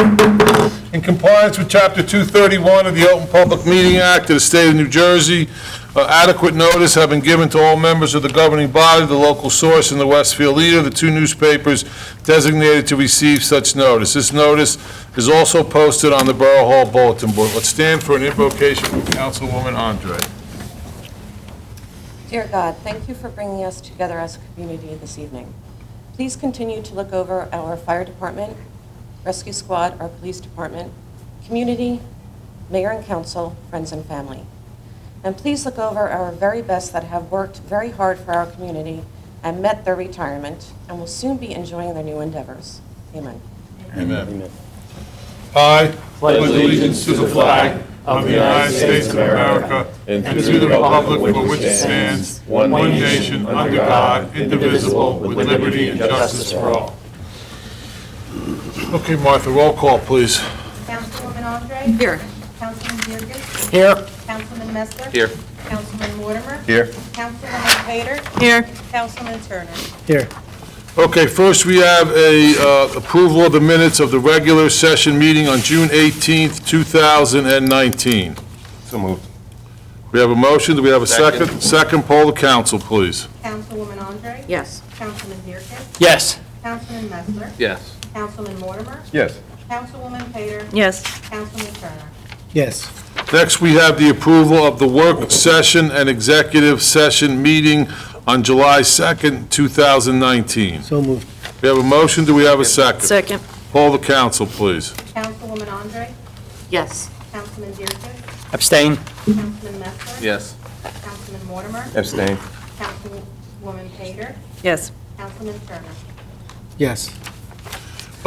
In compliance with Chapter 231 of the Open Public Meeting Act of the State of New Jersey, adequate notice have been given to all members of the governing body, the local source, and the Westfield Leader, the two newspapers designated to receive such notice. This notice is also posted on the Borough Hall Bulletin Board. Let's stand for an invocation from Councilwoman Andre. Dear God, thank you for bringing us together as a community this evening. Please continue to look over our fire department, rescue squad, our police department, community, mayor and council, friends and family. And please look over our very best that have worked very hard for our community and met their retirement and will soon be enjoying their new endeavors. Amen. Amen. Amen. I pledge allegiance to the flag of the United States of America and to the republic for which it stands, one nation, under God, indivisible, with liberty and justice for all. Okay, Martha, roll call, please. Councilwoman Andre? Here. Councilman Dierkes? Here. Councilman Messler? Here. Councilman Mortimer? Here. Councilwoman Pater? Here. Councilman Turner? Here. Okay, first we have a approval of the minutes of the regular session meeting on June 18th, 2019. So moved. We have a motion, do we have a second? Second. Second, poll the council, please. Councilwoman Andre? Yes. Councilman Dierkes? Yes. Councilman Messler? Yes. Councilman Mortimer? Yes. Councilwoman Pater? Yes. Councilman Turner? Yes. Next, we have the approval of the work session and executive session meeting on July 2nd, 2019. So moved. We have a motion, do we have a second? Second. Poll the council, please. Councilwoman Andre? Yes. Councilman Dierkes? Abstain. Councilman Messler? Yes. Councilman Mortimer? Abstain. Councilwoman Pater? Yes. Councilman Turner? Yes.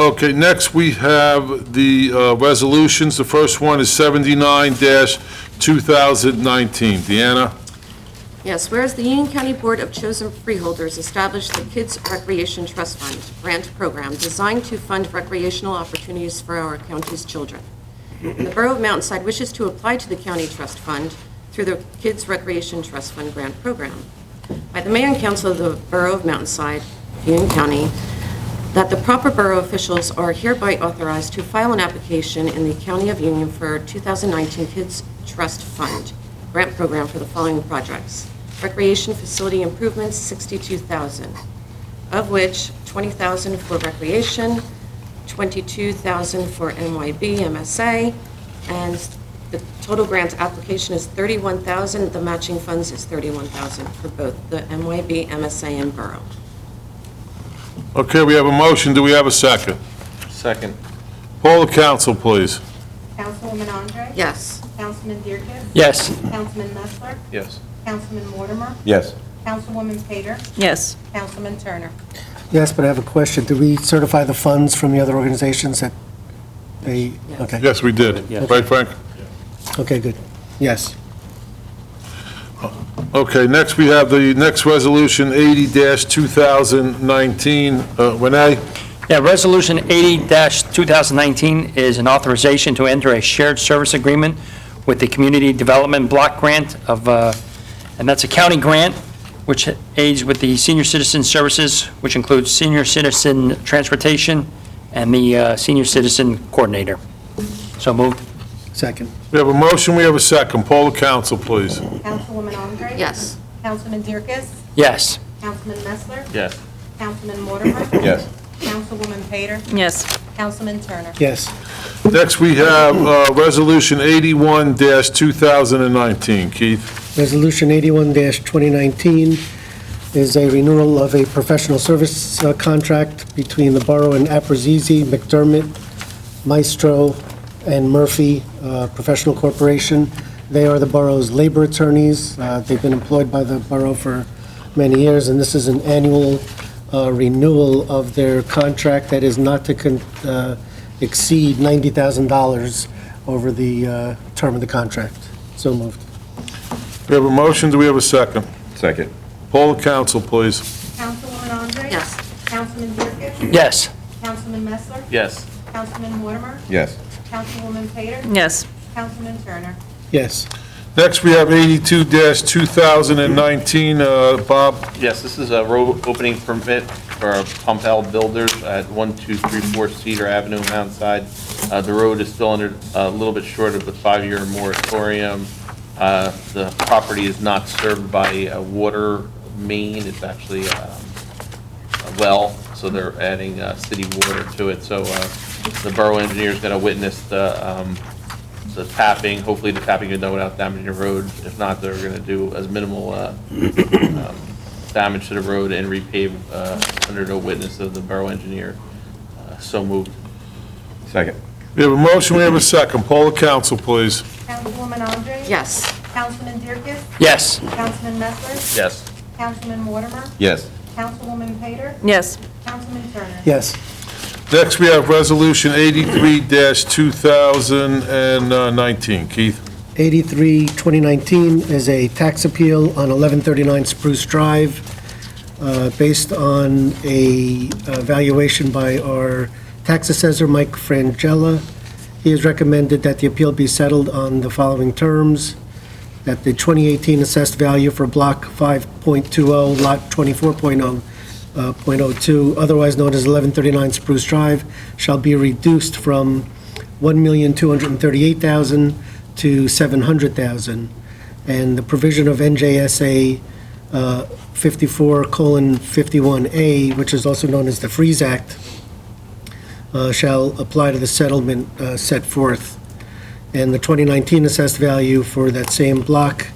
Okay, next we have the resolutions. The first one is 79-2019. Deanna? Yes, whereas the Union County Board of Chosen Freeholders established the Kids Recreation Trust Fund grant program designed to fund recreational opportunities for our county's children. The Borough of Mountainside wishes to apply to the County Trust Fund through the Kids Recreation Trust Fund grant program. By the Mayor and Council of the Borough of Mountainside, Union County, that the proper borough officials are hereby authorized to file an application in the County of Union for 2019 Kids Trust Fund grant program for the following projects. Recreation facility improvements, $62,000, of which $20,000 for recreation, $22,000 for NYB, MSA, and the total grant application is $31,000. The matching funds is $31,000 for both the NYB, MSA, and borough. Okay, we have a motion. Do we have a second? Second. Poll the council, please. Councilwoman Andre? Yes. Councilman Dierkes? Yes. Councilman Messler? Yes. Councilman Mortimer? Yes. Councilwoman Pater? Yes. Councilman Turner? Yes, but I have a question. Did we certify the funds from the other organizations that they, okay, Yes, we did. Yes. Right, Frank? okay, good. Yes. Okay, next we have the next resolution, 80-2019. Renee? Yeah, Resolution 80-2019 is an authorization to enter a shared service agreement with the Community Development Block Grant of, and that's a county grant, which aids with the senior citizen services, which includes senior citizen transportation and the senior citizen coordinator. So moved. Second. We have a motion, we have a second. Poll the council, please. Councilwoman Andre? Yes. Councilman Dierkes? Yes. Councilman Messler? Yes. Councilman Mortimer? Yes. Councilwoman Pater? Yes. Councilman Turner? Yes. Next, we have Resolution 81-2019. Keith? Resolution 81-2019 is a renewal of a professional service contract between the borough and Aprazizi, McDermott, Maestro, and Murphy Professional Corporation. They are the borough's labor attorneys. They've been employed by the borough for many years, and this is an annual renewal of their contract that is not to exceed $90,000 over the term of the contract. So moved. We have a motion, do we have a second? Second. Poll the council, please. Councilwoman Andre? Yes. Councilman Dierkes? Yes. Councilman Messler? Yes. Councilman Mortimer? Yes. Councilwoman Pater? Yes. Councilman Turner? Yes. Next, we have 82-2019. Bob? Yes, this is a road opening permit for Pump L Builders at 1234 Cedar Avenue, Mountainside. The road is still under, a little bit short of the 5-year moratorium. The property is not served by a water main, it's actually a well, so they're adding city water to it. So the borough engineer is going to witness the tapping. Hopefully the tapping is done without damaging the road. If not, they're going to do as minimal damage to the road and repave under the witness of the borough engineer. So moved. Second. We have a motion, we have a second. Poll the council, please. Councilwoman Andre? Yes. Councilman Dierkes? Yes. Councilman Messler? Yes. Councilman Mortimer? Yes. Councilwoman Pater? Yes. Councilman Turner? Yes. Next, we have Resolution 83-2019. Keith? 83, 2019 is a tax appeal on 1139 Spruce Drive, based on a valuation by our tax assessor, Mike Frangella. He has recommended that the appeal be settled on the following terms: that the 2018 assessed value for Block 5.20, Lot 24.02, otherwise known as 1139 Spruce Drive, shall be reduced from $1,238,000 to $700,000, and the provision of NJSA 54:51A, which is also known as the Freeze Act, shall apply to the settlement set forth. And the 2019 assessed value for that same block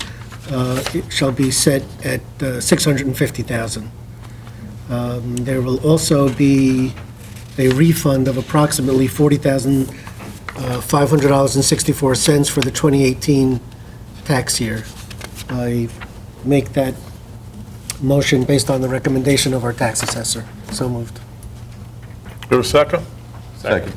it shall be set at $650,000. There will also be a refund of approximately $40,500.64 for the 2018 tax year. I make that motion based on the recommendation of our tax assessor. So moved. You have a second? Second.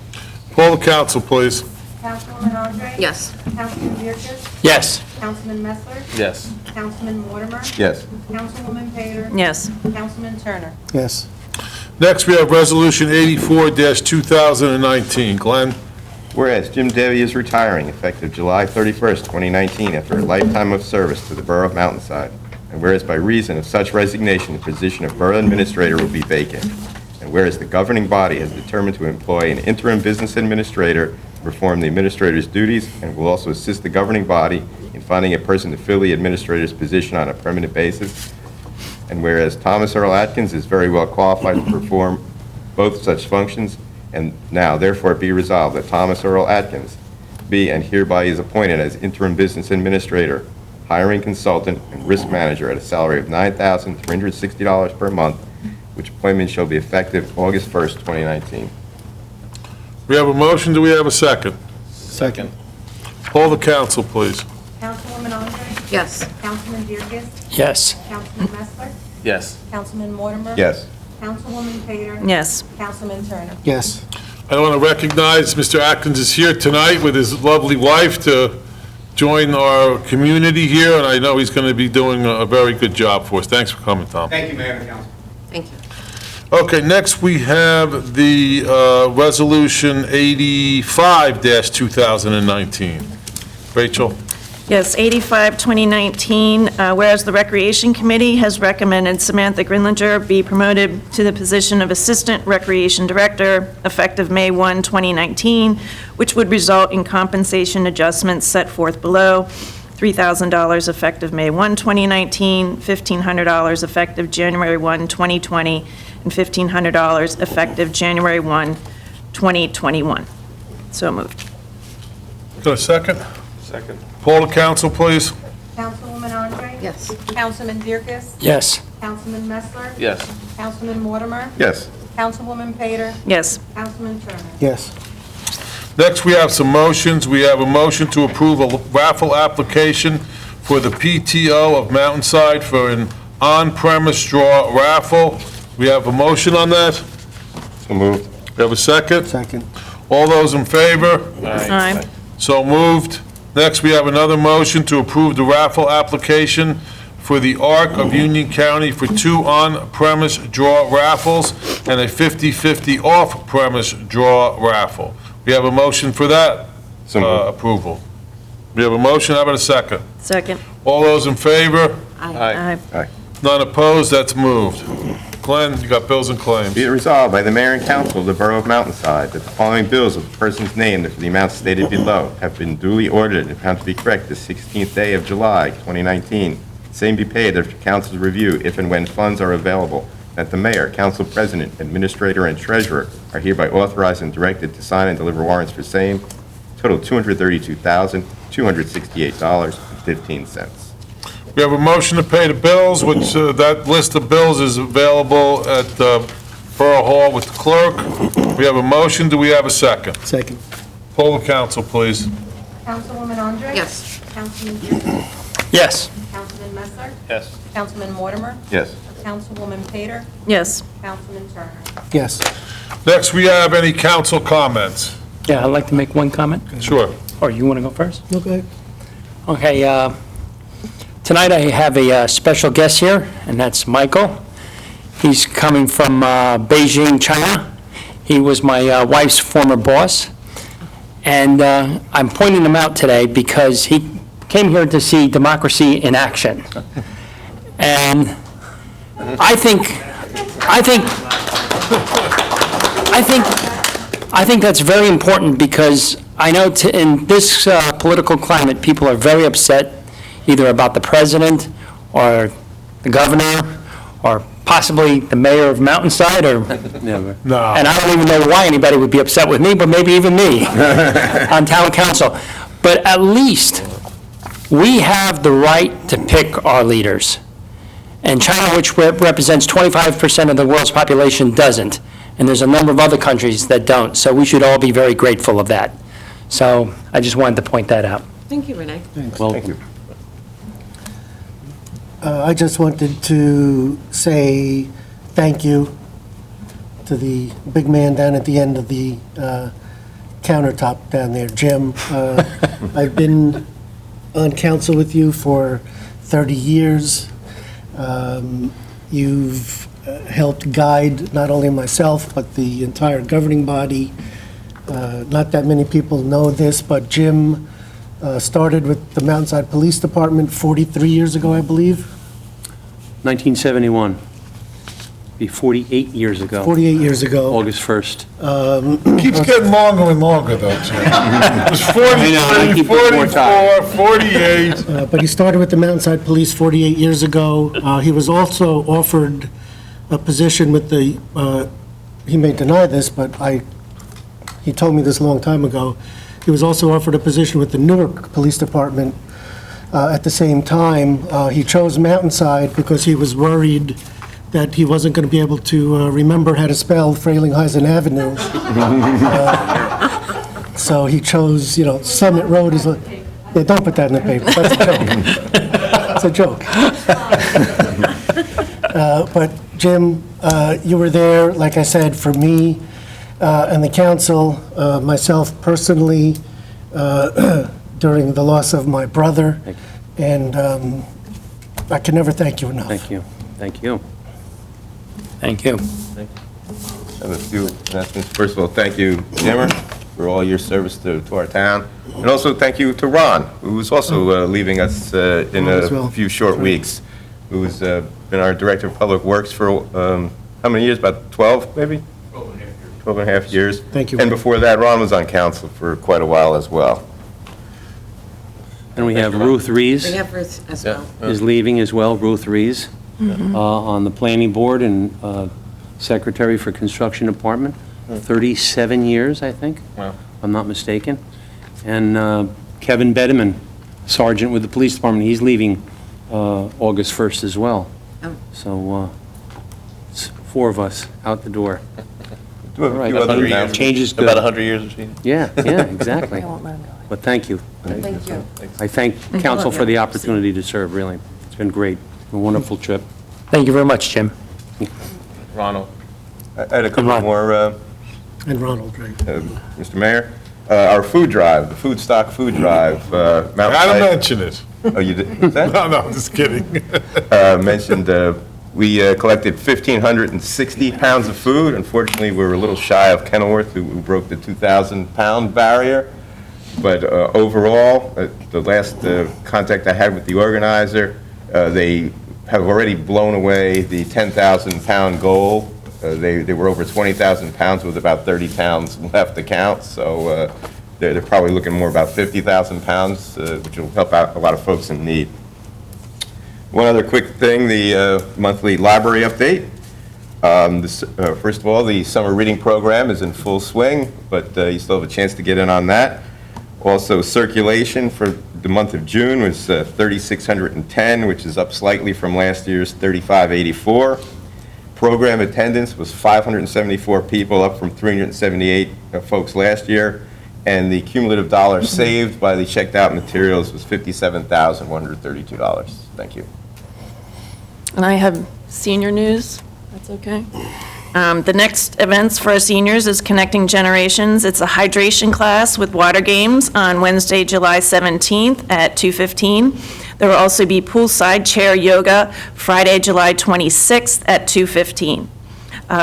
Poll the council, please. Councilwoman Andre? Yes. Councilman Dierkes? Yes. Councilman Messler? Yes. Councilman Mortimer? Yes. Councilwoman Pater? Yes. Councilman Turner? Yes. Next, we have Resolution 84-2019. Glenn? Whereas Jim Debbie is retiring effective July 31st, 2019, after a lifetime of service to the Borough of Mountainside, and whereas by reason of such resignation, the position of Borough Administrator will be vacant, and whereas the governing body has determined to employ an interim business administrator to perform the administrator's duties and will also assist the governing body in finding a person to fill the administrator's position on a permanent basis, and whereas Thomas Earl Atkins is very well qualified to perform both such functions, and now therefore be resolved that Thomas Earl Atkins be and hereby is appointed as interim business administrator, hiring consultant, and risk manager at a salary of $9,360 per month, which appointment shall be effective August 1st, 2019. We have a motion, do we have a second? Second. Poll the council, please. Councilwoman Andre? Yes. Councilman Dierkes? Yes. Councilman Messler? Yes. Councilman Mortimer? Yes. Councilwoman Pater? Yes. Councilman Turner? Yes. I want to recognize Mr. Atkins is here tonight with his lovely wife to join our community here, and I know he's going to be doing a very good job for us. Thanks for coming, Tom. Thank you, Mayor and Council. Thank you. Okay, next we have the Resolution 85-2019. Rachel? Yes, 85, 2019, whereas the Recreation Committee has recommended Samantha Grinlinger be promoted to the position of Assistant Recreation Director effective May 1, 2019, which would result in compensation adjustments set forth below: $3,000 effective May 1, 2019, $1,500 effective January 1, 2020, and $1,500 effective January 1, 2021. So moved. Got a second? Second. Poll the council, please. Councilwoman Andre? Yes. Councilman Dierkes? Yes. Councilman Messler? Yes. Councilman Mortimer? Yes. Councilwoman Pater? Yes. Councilman Turner? Yes. Next, we have some motions. We have a motion to approve a raffle application for the PTO of Mountainside for an on-premise draw raffle. We have a motion on that. So moved. We have a second. Second. All those in favor? Aye. So moved. Next, we have another motion to approve the raffle application for the Arc of Union County for 2 on-premise draw raffles and a 50/50 off-premise draw raffle. We have a motion for that So moved. approval. We have a motion, how about a second? Second. All those in favor? Aye. Aye. Aye. None opposed, that's moved. Glenn, you got bills and claims. Be it resolved by the mayor and council of the Borough of Mountainside that the following bills of the persons named for the amounts stated below have been duly ordered and found to be correct the 16th day of July, 2019. Same be paid after council's review if and when funds are available. That the mayor, council president, administrator, and treasurer are hereby authorized and directed to sign and deliver warrants for same. Total $232,268.15. We have a motion to pay the bills, which, that list of bills is available at Borough Hall with the clerk. We have a motion, do we have a second? Second. Poll the council, please. Councilwoman Andre? Yes. Councilman Gibbons? Yes. Councilman Messler? Yes. Councilman Mortimer? Yes. Councilwoman Pater? Yes. Councilman Turner? Yes. Next, we have any council comments? Yeah, I'd like to make one comment. Sure. Or you want to go first? Okay. Okay, tonight I have a special guest here, and that's Michael. He's coming from Beijing, China. He was my wife's former boss. And I'm pointing him out today because he came here to see democracy in action. And I think that's very important because I know in this political climate, people are very upset either about the president or the governor or possibly the mayor of Mountainside or, No. and I don't even know why anybody would be upset with me, but maybe even me on town council. But at least we have the right to pick our leaders. And China, which represents 25% of the world's population, doesn't. And there's a number of other countries that don't. So we should all be very grateful of that. So I just wanted to point that out. Thank you, Renee. Thank you. I just wanted to say thank you to the big man down at the end of the countertop down there, Jim. I've been on council with you for 30 years. You've helped guide not only myself, but the entire governing body. Not that many people know this, but Jim started with the Mountainside Police Department 43 years ago, I believe. 1971, be 48 years ago, 48 years ago. August 1st. Keeps getting longer and longer, though, Jim. It was 43, I keep putting more 44, 48. But he started with the Mountainside Police 48 years ago. He was also offered a position with the, he may deny this, but he told me this a long time ago. He was also offered a position with the Newark Police Department at the same time. He chose Mountainside because he was worried that he wasn't going to be able to remember how to spell Frelinghuysen Avenue. So he chose, Summit Road is a, yeah, don't put that in the paper, that's a joke. It's a joke. But Jim, you were there, like I said, for me and the council, myself personally, during the loss of my brother, and I can never thank you enough. Thank you. Thank you. Thank you. I have a few announcements. First of all, thank you, Jimmer, for all your service to our town. And also thank you to Ron, who's also leaving us in Ron as well. a few short weeks, who's been our Director of Public Works for how many years? About 12, maybe? 12 and a half years. Thank you. And before that, Ron was on council for quite a while as well. And we have Ruth Rees We have Ruth as well. is leaving as well, Ruth Rees, on the planning board and secretary for construction department, 37 years, I think, Wow. if I'm not mistaken. And Kevin Bedeman, sergeant with the police department, he's leaving August 1st as well. Oh. So it's 4 of us out the door. Do have a Right, few other 100 announcements. Changes good. About 100 years of senior. Yeah, exactly. But thank you. Thank you. I thank council for the opportunity to serve, really. It's been great, a wonderful trip. Thank you very much, Jim. Ronald. I had a couple Ron. more, And Ronald, right? Mr. Mayor. Our food drive, the food stock food drive. Gotta mention it. Oh, you did? What's that? No, I'm just kidding. Mentioned we collected 1,560 pounds of food. Unfortunately, we were a little shy of Kenilworth, who broke the 2,000-pound barrier. But overall, the last contact I had with the organizer, they have already blown away the 10,000-pound goal. They were over 20,000 pounds with about 30 pounds left to count, so they're probably looking more about 50,000 pounds, which will help out a lot of folks in need. One other quick thing, the monthly library update. First of all, the summer reading program is in full swing, but you still have a chance to get in on that. Also, circulation for the month of June was 3,610, which is up slightly from last year's 3,584. Program attendance was 574 people, up from 378 folks last year. And the cumulative dollars saved by the checked out materials was $57,132. Thank you. And I have senior news. That's okay. The next events for our seniors is Connecting Generations. It's a hydration class with water games on Wednesday, July 17th at 2:15. There will also be poolside chair yoga Friday, July 26th at 2:15.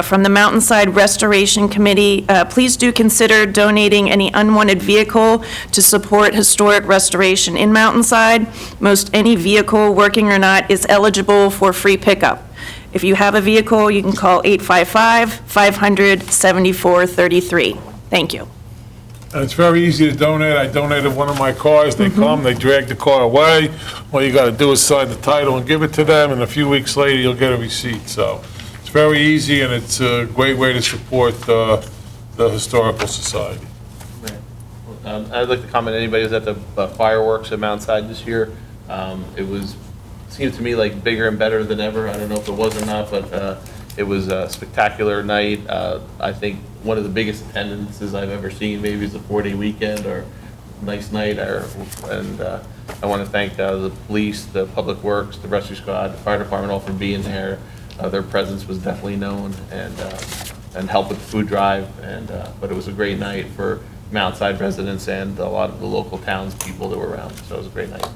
From the Mountainside Restoration Committee, please do consider donating any unwanted vehicle to support historic restoration in Mountainside. Most any vehicle, working or not, is eligible for free pickup. If you have a vehicle, you can call 855-500-7433. Thank you. And it's very easy to donate. I donated one of my cars. They come, they drag the car away. All you got to do is sign the title and give it to them, and a few weeks later, you'll get a receipt. So it's very easy, and it's a great way to support the Historical Society. I'd like to comment, anybody who's at the fireworks at Mountainside this year, seemed to me like bigger and better than ever. I don't know if it was or not, but it was a spectacular night. I think one of the biggest attendances I've ever seen, maybe is a 4-day weekend or nice night. And I want to thank the police, the public works, the rescue squad, the fire department, all for being there. Their presence was definitely known, and helped with the food drive. But it was a great night for Mountainside residents and a lot of the local townspeople that were around. So it was a great night.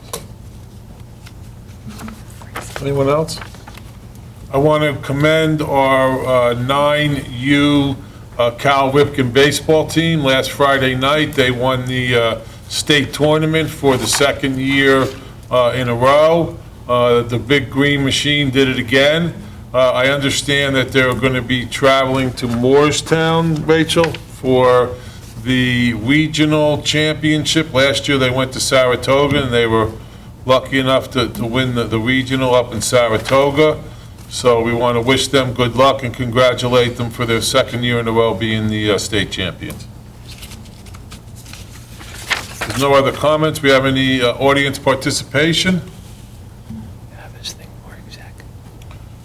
Anyone else? I want to commend our 9U Cal Ripken baseball team. Last Friday night, they won the state tournament for the second year in a row. The Big Green Machine did it again. I understand that they're going to be traveling to Moorestown, Rachel, for the regional championship. Last year, they went to Saratoga, and they were lucky enough to win the regional up in Saratoga. So we want to wish them good luck and congratulate them for their second year in a row being the state champions. There's no other comments. We have any audience participation?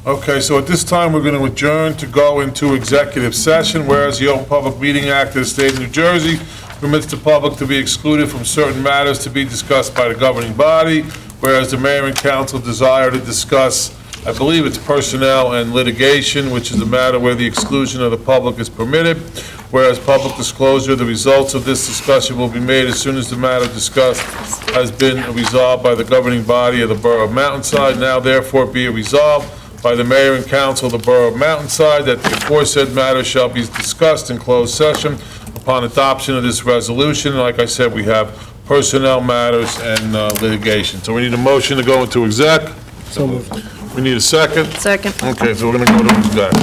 Okay, so at this time, we're going to adjourn to go into executive session, whereas the Open Public Meeting Act of the State of New Jersey permits the public to be excluded from certain matters to be discussed by the governing body, whereas the mayor and council desire to discuss, I believe it's personnel and litigation, which is a matter where the exclusion of the public is permitted, whereas public disclosure of the results of this discussion will be made as soon as the matter discussed has been resolved by the governing body of the Borough of Mountainside. Now therefore be it resolved by the mayor and council of the Borough of Mountainside that the aforesaid matter shall be discussed in closed session upon adoption of this resolution. Like I said, we have personnel matters and litigation. So we need a motion to go into exec. So moved. We need a second. Second. Okay, so we're going to go to exec.